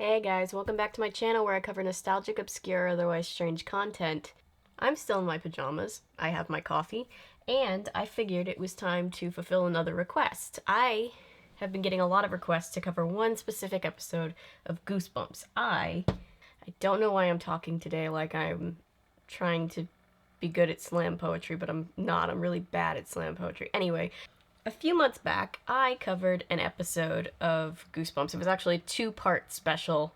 Hey guys, welcome back to my channel where I cover nostalgic, obscure, otherwise strange content. I'm still in my pajamas, I have my coffee, and I figured it was time to fulfill another request. I have been getting a lot of requests to cover one specific episode of Goosebumps. I don't know why I'm talking today like I'm trying to be good at slam poetry, but I'm not. I'm really bad at slam poetry. Anyway, a few months back, I covered an episode of Goosebumps. It was actually a two-part special.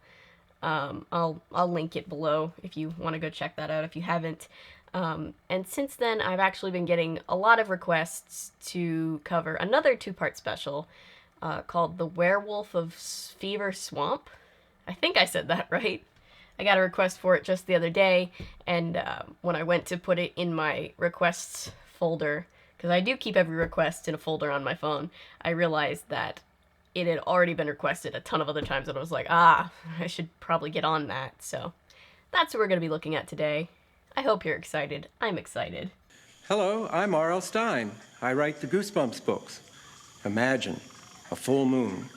I'll link it below if you want to go check that out if you haven't. And since then, I've actually been getting a lot of requests to cover another two-part special called The Werewolf of Fever Swamp. I think I said that right. I got a request for it just the other day, and when I went to put it in my requests folder, because I do keep every request in a folder on my phone, I realized that it had already been requested a ton of other times, and I was like, I should probably get on that. So that's what we're going to be looking at today. I hope you're excited. I'm excited. Hello, I'm R.L. Stine. I write the Goosebumps books. Imagine a full moon,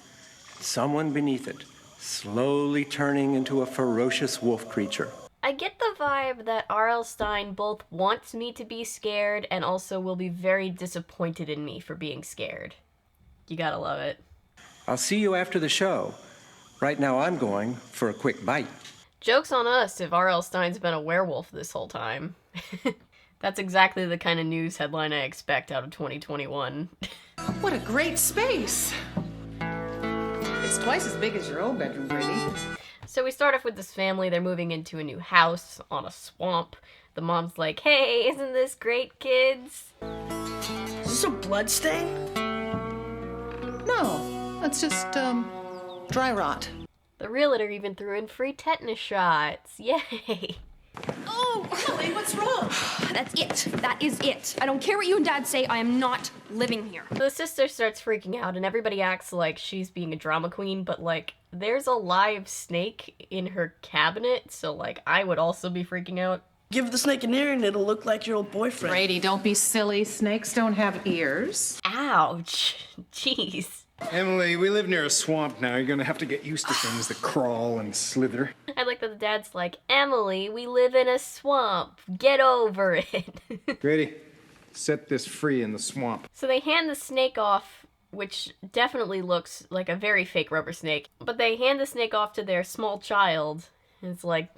someone beneath it, slowly turning into a ferocious wolf creature. I get the vibe that R.L. Stine both wants me to be scared and also will be very disappointed in me for being scared. You gotta love it. I'll see you after the show. Right now I'm going for a quick bite. Joke's on us if R.L. Stine's been a werewolf this whole time. That's exactly the kind of news headline I expect out of 2021. What a great space! It's twice as big as your old bedroom, Brady. So we start off with this family. They're moving into a new house on a swamp. The mom's like, hey, isn't this great, kids? Is this a blood stain? No, that's just, dry rot. The realtor even threw in free tetanus shots. Yay! Oh, Ellie, what's wrong? That's it. That is it. I don't care what you and Dad say, I am not living here. So the sister starts freaking out, and everybody acts like she's being a drama queen, but, like, there's a live snake in her cabinet, so, like, I would also be freaking out. Give the snake an ear and it'll look like your old boyfriend. Brady, don't be silly. Snakes don't have ears. Ouch. Jeez. Emily, we live near a swamp now. You're gonna have to get used to things that crawl and slither. I like that the dad's like, Emily, we live in a swamp. Get over it. Grady, set this free in the swamp. So they hand the snake off, which definitely looks like a very fake rubber snake, but they hand the snake off to their small child. And it's like,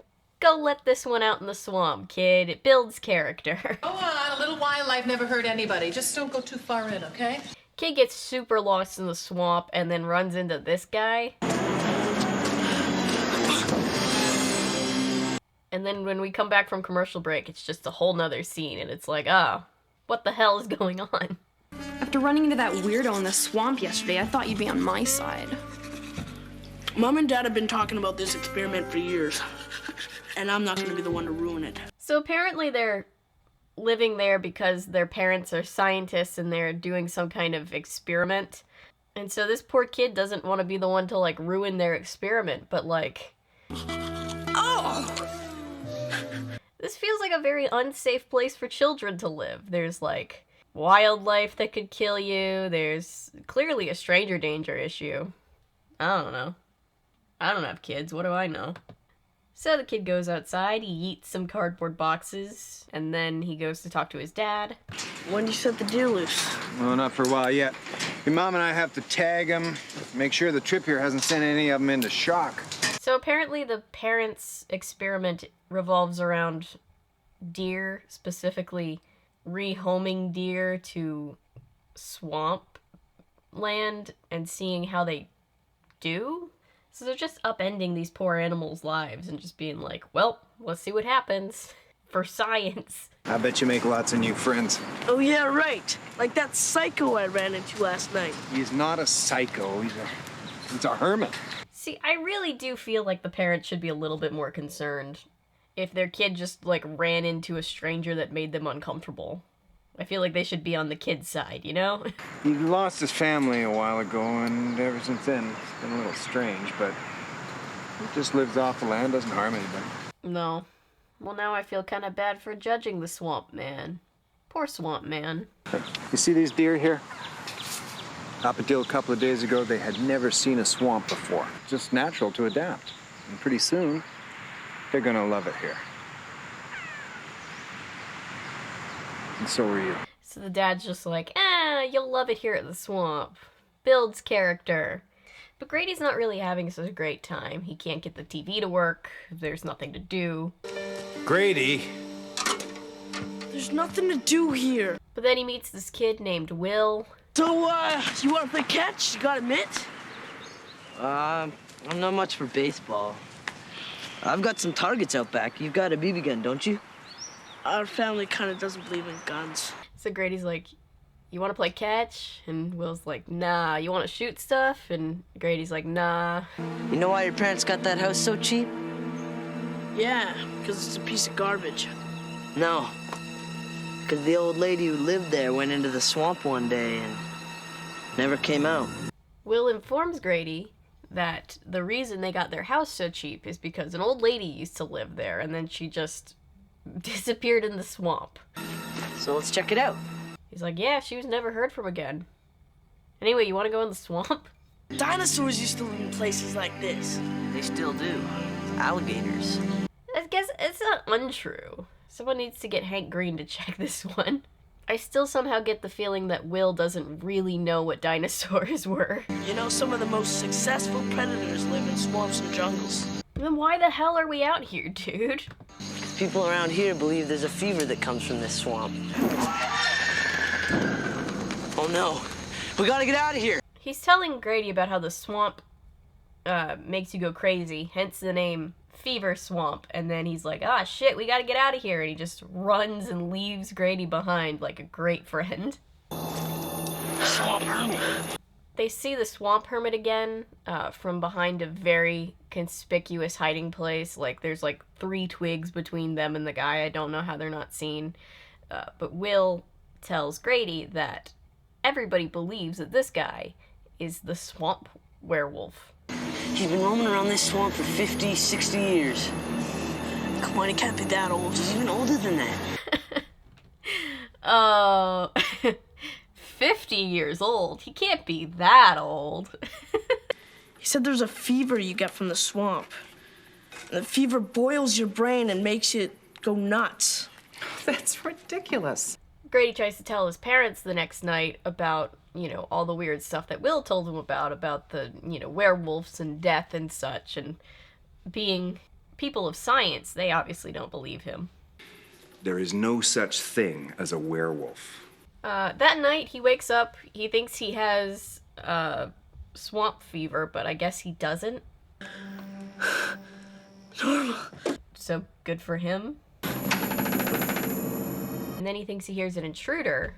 go let this one out in the swamp, kid. It builds character. Go on, a little wildlife never hurt anybody. Just don't go too far in, okay? Kid gets super lost in the swamp and then runs into this guy. And then when we come back from commercial break, it's just a whole nother scene, and it's like, oh, what the hell is going on? After running into that weirdo in the swamp yesterday, I thought you'd be on my side. Mom and Dad have been talking about this experiment for years, and I'm not going to be the one to ruin it. So apparently they're living there because their parents are scientists and they're doing some kind of experiment. And so this poor kid doesn't want to be the one to, like, ruin their experiment, but, like... Oh! This feels like a very unsafe place for children to live. There's, like, wildlife that could kill you. There's clearly a stranger danger issue. I don't know. I don't have kids. What do I know? So the kid goes outside, he eats some cardboard boxes, and then he goes to talk to his dad. When do you set the deer loose? Well, not for a while yet. Your mom and I have to tag them, make sure the trip here hasn't sent any of them into shock. So apparently the parents' experiment revolves around deer, specifically rehoming deer to swamp land and seeing how they do. So they're just upending these poor animals' lives and just being like, well, let's see what happens for science. I bet you make lots of new friends. Oh, yeah, right. Like that psycho I ran into last night. He's not a psycho, he's a hermit. See, I really do feel like the parents should be a little bit more concerned if their kid just, like, ran into a stranger that made them uncomfortable. I feel like they should be on the kid's side, you know? He lost his family a while ago, and ever since then, it's been a little strange, but he just lives off the land, doesn't harm anybody. No. Well, now I feel kind of bad for judging the swamp man. Poor swamp man. You see these deer here? Up until a couple of days ago, they had never seen a swamp before. Just natural to adapt. And pretty soon, they're gonna love it here. And so are you. So the dad's just like, you'll love it here at the swamp. Builds character. But Grady's not really having such a great time. He can't get the TV to work. There's nothing to do. Grady! There's nothing to do here. But then he meets this kid named Will. So, you want to play catch? You got a mitt? I'm not much for baseball. I've got some targets out back. You've got a BB gun, don't you? Our family kind of doesn't believe in guns. So Grady's like, you want to play catch? And Will's like, nah. You want to shoot stuff? And Grady's like, nah. You know why your parents got that house so cheap? Yeah, because it's a piece of garbage. No. Because the old lady who lived there went into the swamp one day and never came out. Will informs Grady that the reason they got their house so cheap is because an old lady used to live there and then she just disappeared in the swamp. So let's check it out. He's like, yeah, she was never heard from again. Anyway, you want to go in the swamp? Dinosaurs used to live in places like this. They still do. Alligators. I guess it's not untrue. Someone needs to get Hank Green to check this one. I still somehow get the feeling that Will doesn't really know what dinosaurs were. You know, some of the most successful predators live in swamps and jungles. Then why the hell are we out here, dude? People around here believe there's a fever that comes from this swamp. Oh no. We gotta get out of here. He's telling Grady about how the swamp makes you go crazy, hence the name Fever Swamp. And then he's like, ah, shit, we gotta get out of here. And he just runs and leaves Grady behind like a great friend. Swamp hermit. They see the swamp hermit again from behind a very conspicuous hiding place. Like, there's like 3 twigs between them and the guy. I don't know how they're not seen. But Will tells Grady that everybody believes that this guy is the swamp werewolf. He's been roaming around this swamp for 50, 60 years. Come on, he can't be that old. He's even older than that. Oh, 50 years old. He can't be that old. He said there's a fever you get from the swamp. And the fever boils your brain and makes you go nuts. That's ridiculous. Grady tries to tell his parents the next night about, you know, all the weird stuff that Will told him about the, you know, werewolves and death and such, and being people of science, they obviously don't believe him. There is no such thing as a werewolf. That night, he wakes up, he thinks he has, swamp fever, but I guess he doesn't. So, good for him. And then he thinks he hears an intruder.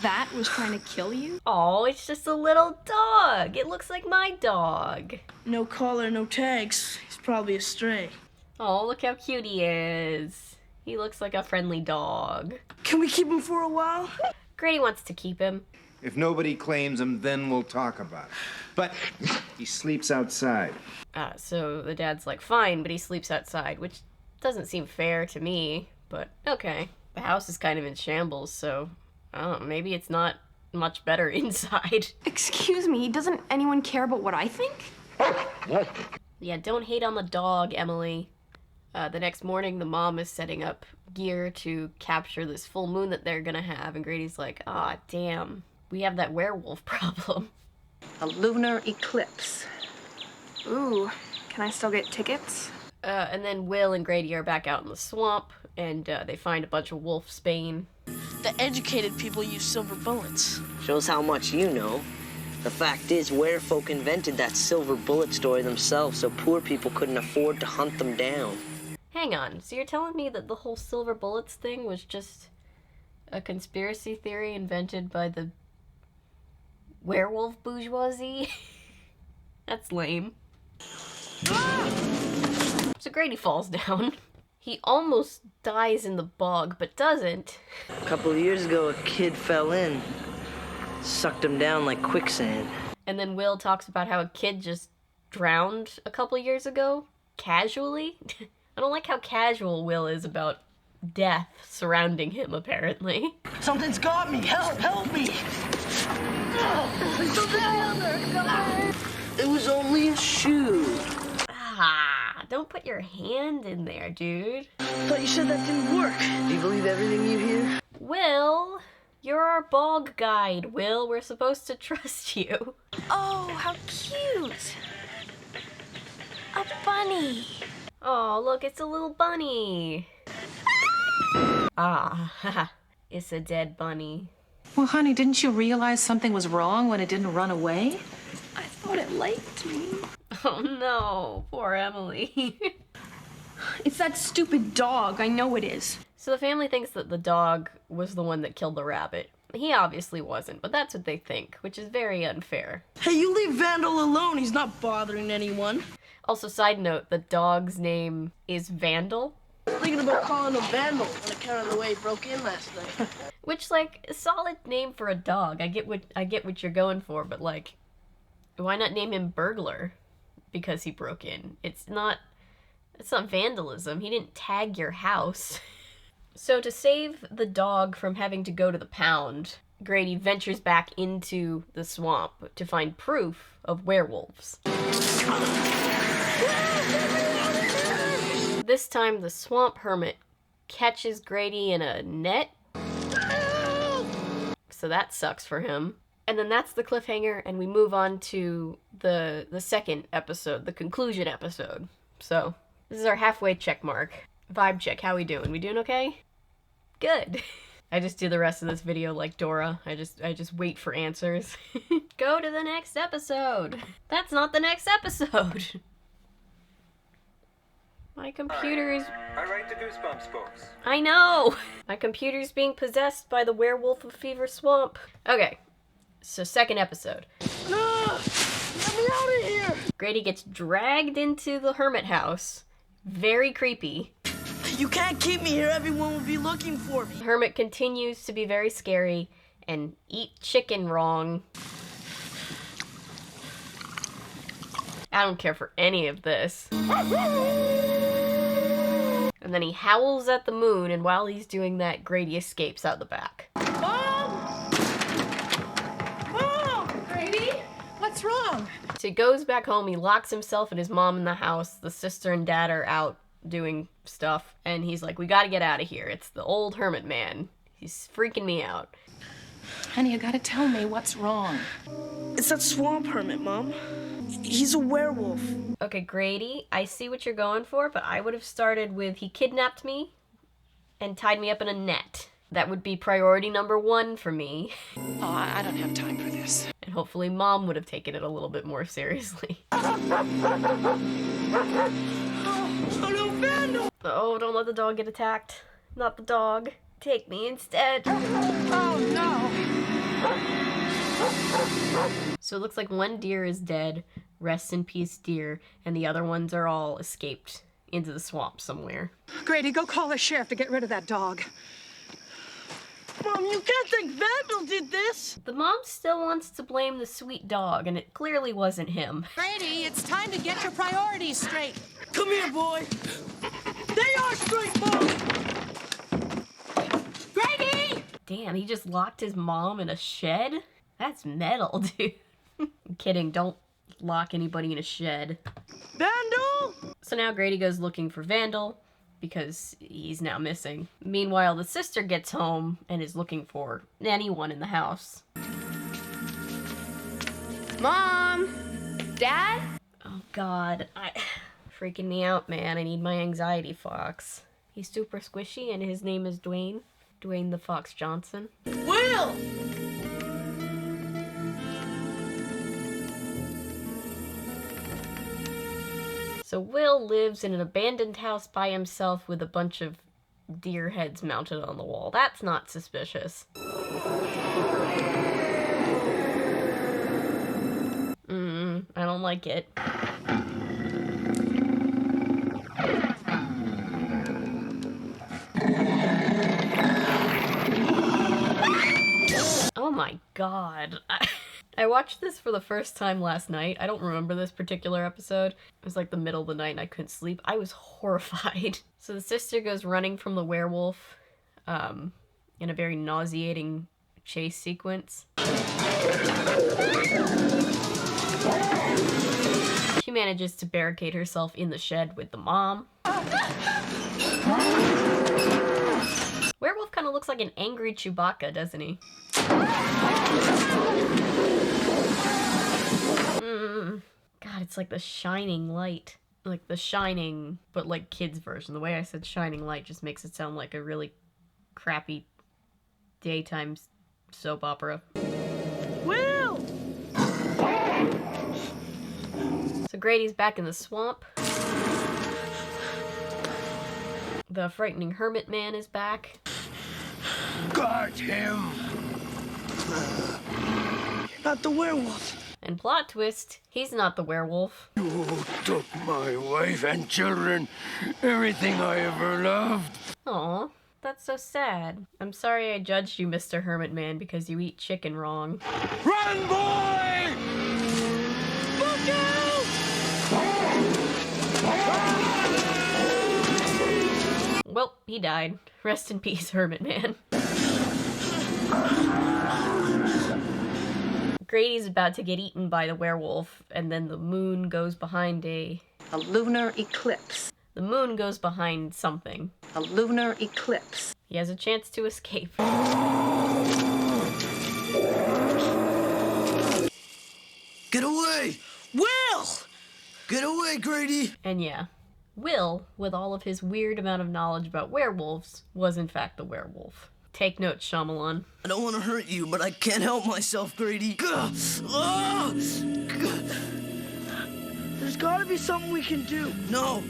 That was trying to kill you? Oh, it's just a little dog. It looks like my dog. No collar, no tags. He's probably a stray. Oh, look how cute he is. He looks like a friendly dog. Can we keep him for a while? Grady wants to keep him. If nobody claims him, then we'll talk about it. But he sleeps outside. So the dad's like, fine, but he sleeps outside, which doesn't seem fair to me, but okay. The house is kind of in shambles, so I don't know, maybe it's not much better inside. Excuse me, doesn't anyone care about what I think? Yeah, don't hate on the dog, Emily. The next morning, the mom is setting up gear to capture this full moon that they're gonna have, and Grady's like, ah, damn, we have that werewolf problem. A lunar eclipse. Ooh, can I still get tickets? And then Will and Grady are back out in the swamp, and they find a bunch of wolfsbane. The educated people use silver bullets. Shows how much you know. The fact is, werefolk invented that silver bullet story themselves so poor people couldn't afford to hunt them down. Hang on, so you're telling me that the whole silver bullets thing was just a conspiracy theory invented by the werewolf bourgeoisie? That's lame. So Grady falls down. He almost dies in the bog, but doesn't. A couple of years ago, a kid fell in. Sucked him down like quicksand. And then Will talks about how a kid just drowned a couple of years ago. Casually? I don't like how casual Will is about death surrounding him, apparently. Something's got me! Help! Help me! It only a shoe. Ah, don't put your hand in there, dude. Thought you said that didn't work. Do you believe everything you hear? Will, you're our bog guide, Will. We're supposed to trust you. Oh, how cute. A bunny. Oh, look, it's a little bunny. Ah, haha, it's a dead bunny. Well, honey, didn't you realize something was wrong when it didn't run away? I thought it liked me. Oh no, poor Emily. It's that stupid dog. I know it is. So the family thinks that the dog was the one that killed the rabbit. He obviously wasn't, but that's what they think, which is very unfair. Hey, you leave Vandal alone. He's not bothering anyone. Also, side note, the dog's name is Vandal. Thinking about calling him Vandal on account of the way he broke in last night. Which, like, a solid name for a dog. I get what you're going for, but like, why not name him Burglar? Because he broke in. It's not vandalism. He didn't tag your house. So to save the dog from having to go to the pound, Grady ventures back into the swamp to find proof of werewolves. This time the swamp hermit catches Grady in a net. So that sucks for him. And then that's the cliffhanger, and we move on to the second episode, the conclusion episode. So this is our halfway check mark. Vibe check, how we doing? We doing okay? Good. I just do the rest of this video like Dora. I just wait for answers. Go to the next episode. That's not the next episode. My computer is... I write the Goosebumps books. I know! My computer's being possessed by the Werewolf of Fever Swamp. Okay, so second episode. No! Let me out of here! Grady gets dragged into the hermit house. Very creepy. You can't keep me here. Everyone will be looking for me. The hermit continues to be very scary and eat chicken wrong. I don't care for any of this. And then he howls at the moon, and while he's doing that, Grady escapes out the back. Mom! Mom! Grady? What's wrong? So he goes back home, he locks himself and his mom in the house, the sister and dad are out doing stuff, and he's like, we gotta get out of here. It's the old hermit man. He's freaking me out. Honey, you gotta tell me what's wrong. It's that swamp hermit, Mom. He's a werewolf. Okay, Grady, I see what you're going for, but I would have started with he kidnapped me and tied me up in a net. That would be priority number 1 for me. Oh, I don't have time for this. And hopefully Mom would have taken it a little bit more seriously. Oh no, Vandal! Oh, don't let the dog get attacked. Not the dog. Take me instead. Oh no! So it looks like one deer is dead. Rest in peace, deer. And the other ones are all escaped into the swamp somewhere. Grady, go call the sheriff to get rid of that dog. Mom, you can't think Vandal did this! The mom still wants to blame the sweet dog, and it clearly wasn't him. Grady, it's time to get your priorities straight. Come here, boy. They are straight, Mom! Grady! Damn, he just locked his mom in a shed? That's metal, dude. I'm kidding, don't lock anybody in a shed. Vandal! So now Grady goes looking for Vandal, because he's now missing. Meanwhile, the sister gets home and is looking for anyone in the house. Mom! Dad? Oh god, freaking me out, man. I need my anxiety fox. He's super squishy and his name is Dwayne. Dwayne the Fox Johnson. Will! So Will lives in an abandoned house by himself with a bunch of deer heads mounted on the wall. That's not suspicious. I don't like it. Oh my god. I watched this for the first time last night. I don't remember this particular episode. It was like the middle of the night and I couldn't sleep. I was horrified. So the sister goes running from the werewolf in a very nauseating chase sequence. manages to barricade herself in the shed with the mom. Werewolf kind of looks like an angry Chewbacca, doesn't he? God, it's like the Shining light. Like the Shining, but like kids version. The way I said Shining Light just makes it sound like a really crappy daytime soap opera. Will! So Grady's back in the swamp. The frightening hermit man is back. Got him! Not the werewolf. And plot twist, he's not the werewolf. You took my wife and children, everything I ever loved. Aw, that's so sad. I'm sorry I judged you, Mr. Hermit Man, because you eat chicken wrong. Run, boy! Look out! Well, he died. Rest in peace, Hermit Man. Grady's about to get eaten by the werewolf, and then the moon goes behind a lunar eclipse. The moon goes behind something. A lunar eclipse. He has a chance to escape. Get away! Will! Get away, Grady! And yeah, Will, with all of his weird amount of knowledge about werewolves, was in fact the werewolf. Take note, Shyamalan. I don't want to hurt you, but I can't help myself, Grady. Ah! There's gotta be something we can do. No!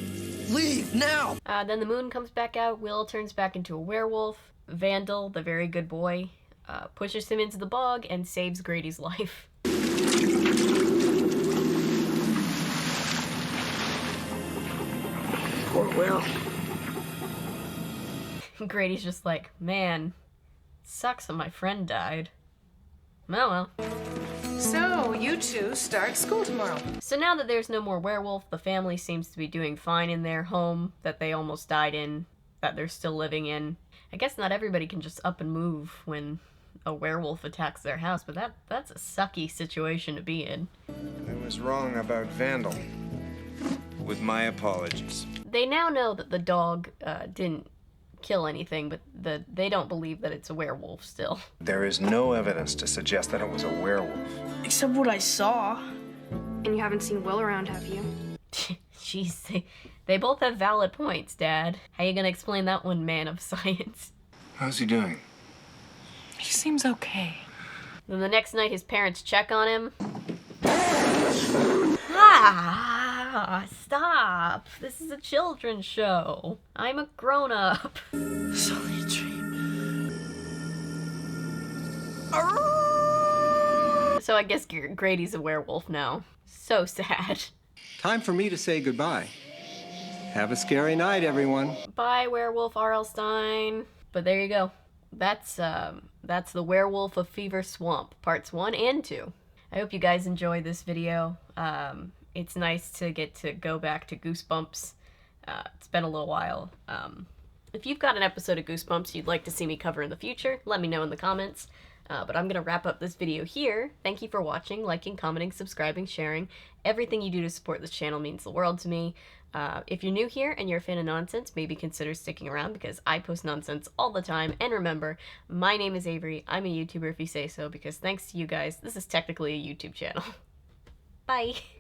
Leave, now! Then the moon comes back out, Will turns back into a werewolf. Vandal, the very good boy, pushes him into the bog and saves Grady's life. Poor Will. Grady's just like, man, sucks that my friend died. Oh well. So, you two start school tomorrow. So now that there's no more werewolf, the family seems to be doing fine in their home that they almost died in, that they're still living in. I guess not everybody can just up and move when a werewolf attacks their house, but that's a sucky situation to be in. I was wrong about Vandal. With my apologies. They now know that the dog didn't kill anything, but they don't believe that it's a werewolf still. There is no evidence to suggest that it was a werewolf. Except what I saw. And you haven't seen Will around, have you? Jeez, they both have valid points, Dad. How you gonna explain that one, man of science? How's he doing? He seems okay. Then the next night his parents check on him. Ah, stop. This is a children's show. I'm a grown-up. It's only a dream. So I guess Grady's a werewolf now. So sad. Time for me to say goodbye. Have a scary night, everyone. Bye, Werewolf R.L. Stein. But there you go. That's the Werewolf of Fever Swamp, parts 1 and 2. I hope you guys enjoyed this video. It's nice to get to go back to Goosebumps. It's been a little while. If you've got an episode of Goosebumps you'd like to see me cover in the future, let me know in the comments. But I'm going to wrap up this video here. Thank you for watching, liking, commenting, subscribing, sharing. Everything you do to support this channel means the world to me. If you're new here and you're a fan of nonsense, maybe consider sticking around because I post nonsense all the time. And remember, my name is Avery. I'm a YouTuber if you say so, because thanks to you guys, this is technically a YouTube channel. Bye!